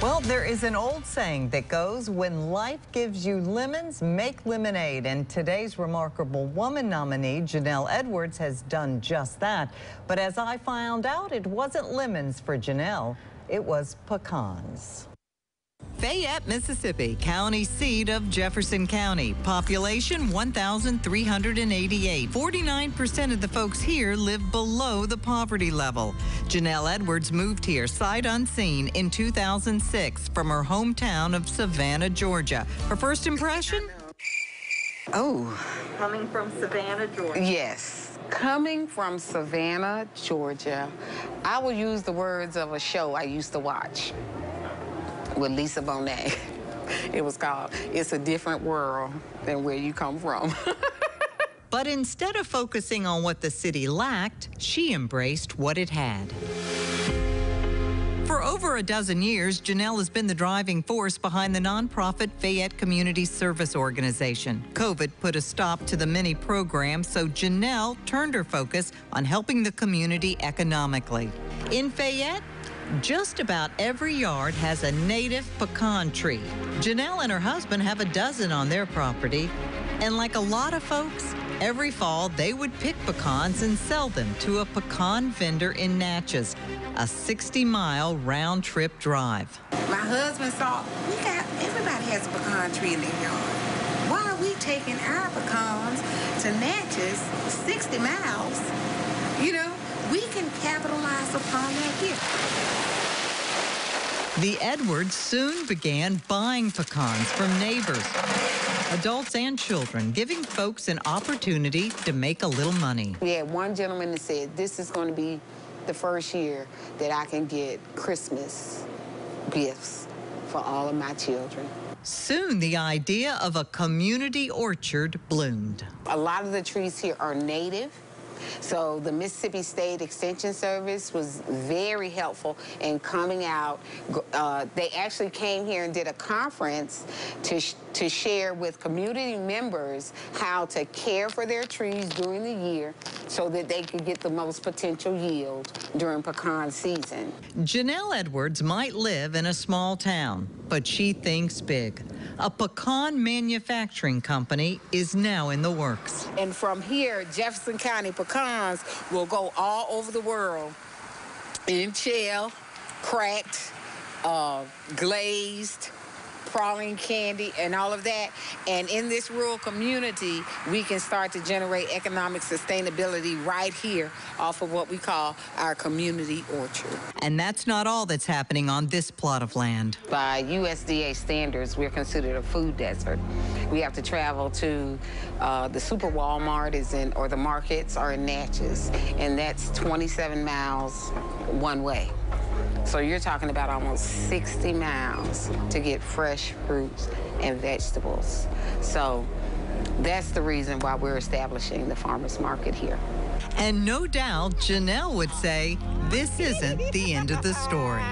Well, there is an old saying that goes, when life gives you lemons, make lemonade. And today's Remarkable Woman nominee, Janell Edwards, has done just that. But as I found out, it wasn't lemons for Janell, it was pecans. Fayette, Mississippi, county seat of Jefferson County. Population 1,388. 49% of the folks here live below the poverty level. Janell Edwards moved here sight unseen in 2006 from her hometown of Savannah, Georgia. Her first impression? Oh. Coming from Savannah, Georgia. Yes. Coming from Savannah, Georgia, I will use the words of a show I used to watch with Lisa Bonet. It was called It's a Different World Than Where You Come From. But instead of focusing on what the city lacked, she embraced what it had. For over a dozen years, Janell has been the driving force behind the nonprofit Fayette Community Service Organization. COVID put a stop to the many programs, so Janell turned her focus on helping the community economically. In Fayette, just about every yard has a native pecan tree. Janell and her husband have a dozen on their property, and like a lot of folks, every fall they would pick pecans and sell them to a pecan vendor in Natchez, a 60-mile round-trip drive. My husband saw, everybody has a pecan tree in their yard. Why are we taking our pecans to Natchez 60 miles? You know, we can capitalize upon that here. The Edwards soon began buying pecans from neighbors, adults and children, giving folks an opportunity to make a little money. We had one gentleman that said, this is going to be the first year that I can get Christmas gifts for all of my children. Soon, the idea of a community orchard bloomed. A lot of the trees here are native. So the Mississippi State Extension Service was very helpful in coming out. They actually came here and did a conference to share with community members how to care for their trees during the year so that they could get the most potential yield during pecan season. Janell Edwards might live in a small town, but she thinks big. A pecan manufacturing company is now in the works. And from here, Jefferson County pecans will go all over the world in shell, cracked, glazed, praline candy, and all of that. And in this rural community, we can start to generate economic sustainability right here off of what we call our community orchard. And that's not all that's happening on this plot of land. By USDA standards, we're considered a food desert. We have to travel to the Super Walmart or the markets are in Natchez, and that's 27 miles one way. So you're talking about almost 60 miles to get fresh fruits and vegetables. So that's the reason why we're establishing the farmers market here. And no doubt, Janell would say this isn't the end of the story.